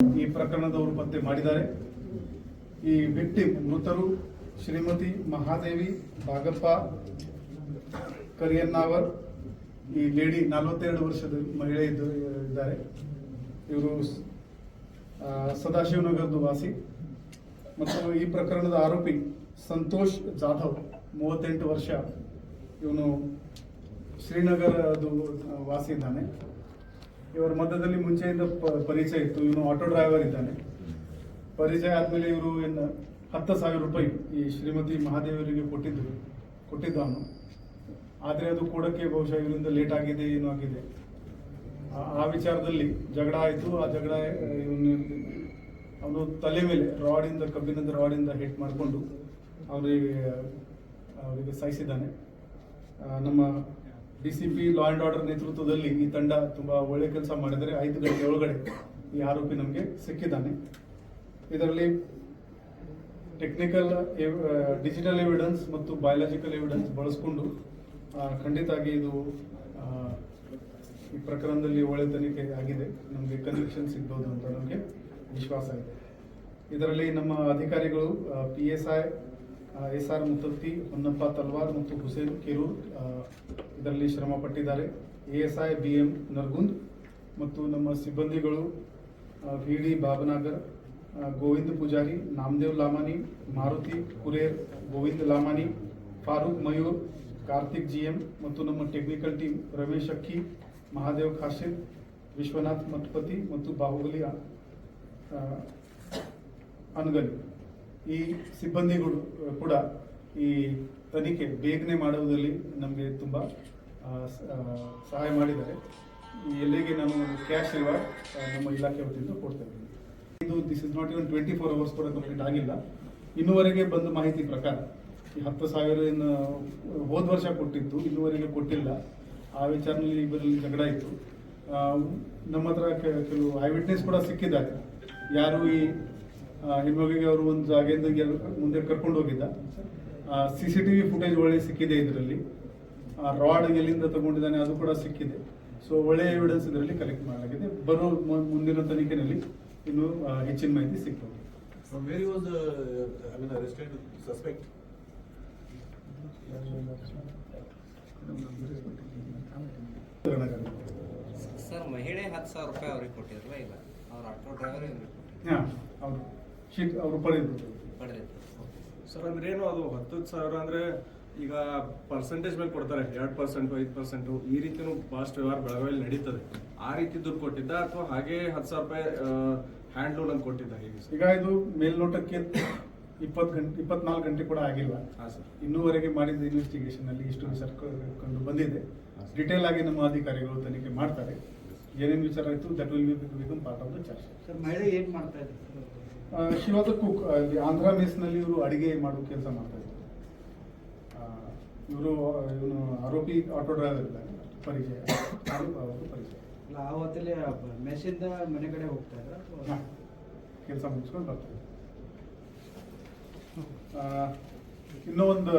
ಈ ಪ್ರಕರಣದವರು ಪತ್ತೆ ಮಾಡಿದ್ದಾರೆ. ಈ ವಿಕ್ಟಿಮ್ ಮೃತರು ಶ್ರೀಮತಿ ಮಹಾದೇವಿ ಬಾಗಪ್ಪ ಕರಿಯನ್ನಾವರ್. ಈ ಲೇಡಿ 42 ವರ್ಷದ ಮಹಿಳೆ ಇದ್ದಾರೆ. ಇವರು ಸದಾಶಿವನಗರದ ವಾಸಿ. ಮತ್ತು ಈ ಪ್ರಕರಣದ ಆರೋಪಿ ಸಂತೋಷ್ ಜಾಧವ್ 38 ವರ್ಷ. ಇವನು ಶ್ರೀನಗರದ ವಾಸಿ ಇದ್ದಾನೆ. ಇವರ ಮಧ್ಯದಲ್ಲಿ ಮುಂಚೆಯಿಂದ ಪರಿಚಯ ಇತ್ತು. ಇವನು ಆಟೋ ಡ್ರೈವರ್ ಇದ್ದಾನೆ. ಪರಿಚಯ ಆದ್ಮೇಲೆ ಇವರು 10,000 ರೂಪಾಯಿ ಈ ಶ್ರೀಮತಿ ಮಹಾದೇವರಿಗೆ ಕೊಟ್ಟಿದ್ದವನು. ಆದರೆ ಅದು ಕೊಡಕ್ಕೆ ಬಹುಶಃ ಇವರಿಂದ ಲೇಟ್ ಆಗಿದೆ, ಏನೋ ಆಗಿದೆ. ಆ ವಿಚಾರದಲ್ಲಿ ಜಗಳ ಆಯಿತು. ಆ ಜಗಳ ಅವನು ತಲೆ ಮೇಲೆ ಕಬ್ಬಿಣದ ರಾಡಿಂದ ಹಿಟ್ ಮಾಡಿಕೊಂಡು ಅವರಿಗೆ ಸಾಯಿಸಿದ್ದಾನೆ. ನಮ್ಮ DCP ಲಾ ಆ್ಯಂಡ್ ಆರ್ಡರ್ ನೇತೃತ್ವದಲ್ಲಿ ಈ ತಂಡ ತುಂಬಾ ಒಳ್ಳೆ ಕೆಲಸ ಮಾಡಿದರೆ 5 ಗಂಟೆ ಒಳಗಡೆ ಈ ಆರೋಪಿ ನಮಗೆ ಸಿಕ್ಕಿದ್ದಾನೆ. ಇದರಲ್ಲಿ ಟೆಕ್ನಿಕಲ್ ಡಿಜಿಟಲ್ ಎವಿಡೆನ್ಸ್ ಮತ್ತು ಬಯಾಲಜಿಕಲ್ ಎವಿಡೆನ್ಸ್ ಬಳಸಿಕೊಂಡು ಖಂಡಿತವಾಗಿ ಇದು ಈ ಪ್ರಕರಣದಲ್ಲಿ ಒಳ್ಳೆ ತನಿಖೆ ಆಗಿದೆ. ನಮಗೆ ಕನ್ವಿಕ್ಷನ್ ಸಿಗ್ಬೋದು ಅಂತ ನಮಗೆ ವಿಶ್ವಾಸ ಇದೆ. ಇದರಲ್ಲಿ ನಮ್ಮ ಅಧಿಕಾರಿಗಳು PSI SR ಮುತ್ತತ್ತಿ, ಹೊನ್ನಪ್ಪ ತಲ್ವಾರ್ ಮತ್ತು ಹುಸೇನ್ ಕೆರೂರ್ ಇದರಲ್ಲಿ ಶ್ರಮ ಪಟ್ಟಿದ್ದಾರೆ. ASI BM ನರ್ಗುಂದ್ ಮತ್ತು ನಮ್ಮ ಸಿಬ್ಬಂದಿಗಳು VD ಬಾಬನಾಗರ್, ಗೋವಿಂದ್ ಪೂಜಾರಿ, ನಾಮದೇವ್ ಲಾಮಾನಿ, ಮಾರುತಿ ಕುರೇರ್, ಗೋವಿಂದ್ ಲಾಮಾನಿ, ಫಾರೂಕ್ ಮಯೂರ್, ಕಾರ್ತಿಕ್ GM ಮತ್ತು ನಮ್ಮ ಟೆಕ್ನಿಕಲ್ ಟೀಮ್ ರಮೇಶ್ ಅಕ್ಕಿ, ಮಹಾದೇವ್ ಖಾಶಿರ್, ವಿಶ್ವನಾಥ್ ಮಠಪತಿ ಮತ್ತು ಬಾಹುಬಲಿ ಅನ್ಗಲಿ ಈ ಸಿಬ್ಬಂದಿಗಳು ಕೂಡ ಈ ತನಿಖೆ ಬೇಗನೆ ಮಾಡುವುದರಲ್ಲಿ ನಮಗೆ ತುಂಬ ಸಹಾಯ ಮಾಡಿದ್ದಾರೆ. ಈ ಎಲ್ಲಿಗೆ ನಾನು ಕ್ಯಾಶ್ ರಿವಾರ್ಡ್ ನಮ್ಮ ಇಲಾಖೆ ವತಿಯಿಂದ ಕೊಡ್ತಾ ಇದ್ದೀನಿ. This is not even 24 hours ಕೂಡ ಕಂಪ್ಲೀಟ್ ಆಗಿಲ್ಲ. ಇನ್ನೂವರೆಗೆ ಬಂದ ಮಾಹಿತಿ ಪ್ರಕಾರ ಈ 10,000 ಹೋದ ವರ್ಷ ಕೊಟ್ಟಿತ್ತು, ಇನ್ನೂವರೆಗೆ ಕೊಟ್ಟಿಲ್ಲ. ಆ ವಿಚಾರದಲ್ಲಿ ಇವರಲ್ಲಿ ಜಗಳ ಇತ್ತು. ನಮ್ಮ ಹತ್ರ ಕೆಲವು ಐ ವಿಟ್ನೆಸ್ ಕೂಡ ಸಿಕ್ಕಿದ್ದಾರೆ. ಯಾರು ಈ ಹೆಣ್ಮಗಿಗೆ ಅವರು ಒಂದು ಜಾಗೆಯಿಂದ ಮುಂದೆ ಕರ್ಕೊಂಡು ಹೋಗಿದ್ದ. CCTV ಫುಟೇಜ್ ಒಳ್ಳೆ ಸಿಕ್ಕಿದೆ. ಇದರಲ್ಲಿ ರಾಡ್ ಎಲ್ಲಿಂದ ತಗೊಂಡಿದ್ದಾನೆ ಅದು ಕೂಡ ಸಿಕ್ಕಿದೆ. ಸೊ ಒಳ್ಳೆಯ ಎವಿಡೆನ್ಸ್ ಇದರಲ್ಲಿ ಕಲೆಕ್ಟ್ ಮಾಡಲಾಗಿದೆ. ಬರೋ ಮುಂದಿನ ತನಿಖೆಯಲ್ಲಿ ಇನ್ನು ಹೆಚ್ಚಿನ ಮಾಹಿತಿ ಸಿಗ್ತದೆ. ಸರ್, ಮಹಿಳೆ 10,000 ರೂಪಾಯಿ ಅವ್ರಿಗೆ ಕೊಟ್ಟಿರಲ್ಲ, ಇಲ್ಲ ಅವ್ರ ಆಟೋ ಡ್ರೈವರ್ ಅವರು ಪಡೆದಿದ್ದು ಸರ್. ಅಂದ್ರೆ ಏನು ಅದು 10,000 ಅಂದ್ರೆ ಈಗ ಪರ್ಸೆಂಟೇಜ್ ಮೇಲೆ ಕೊಡ್ತಾರೆ, 2%, 5%. ಈ ರೀತಿನೂ ಫಾಸ್ಟ್ ವ್ಯವಹಾರ ಬೆಳಗಾವಿಯಲ್ಲಿ ನಡೀತದೆ. ಆ ರೀತಿ ದುಡ್ಡು ಕೊಟ್ಟಿದ್ದ ಅಥವಾ ಹಾಗೆ 10,000 ರೂಪಾಯಿ ಹ್ಯಾಂಡ್ ಲೋನ್ ಅಂತ ಕೊಟ್ಟಿದ್ದ? ಈಗ ಇದು ಮೇಲ್ನೋಟಕ್ಕೆ 24 ಗಂಟೆ ಕೂಡ ಆಗಿಲ್ಲ. ಇನ್ನೂವರೆಗೆ ಮಾಡಿದ ಇನ್ವೆಸ್ಟಿಗೇಷನ್ ಅಲ್ಲಿ ಇಷ್ಟು ವಿಚಾರ ಕಂಡು ಬಂದಿದೆ. ಡಿಟೇಲ್ ಆಗಿ ನಮ್ಮ ಅಧಿಕಾರಿಗಳು ತನಿಖೆ ಮಾಡ್ತಾರೆ. ಏನೇನು ವಿಚಾರ ಆಯಿತು that will become part of the charge. Sir, ಮಹಿಳೆ ಏನ್ ಮಾಡ್ತಾ ಇದ್ದಾರೆ? She was a cook. Andhra ಮೆಸ್ನಲ್ಲಿ ಇವರು ಅಡಿಗೆ ಮಾಡೋ ಕೆಲಸ ಮಾಡ್ತಾ ಇದ್ದಾರೆ. ಇವನು ಆರೋಪಿ ಆಟೋ ಡ್ರೈವರ್ ಇದ್ದಾರೆ. ಪರಿಚಯ ಅಲ್ಲ, ಆ ಹೊತ್ತಲ್ಲಿ ಮೆಸ್ಸಿಂದ ಮನೆ ಕಡೆ ಹೋಗ್ತಾ ಇದ್ದಾರೆ, ಕೆಲಸ ಮುಗಿಸ್ಕೊಂಡು ಬರ್ತಾರೆ. ಇನ್ನೂ ಒಂದು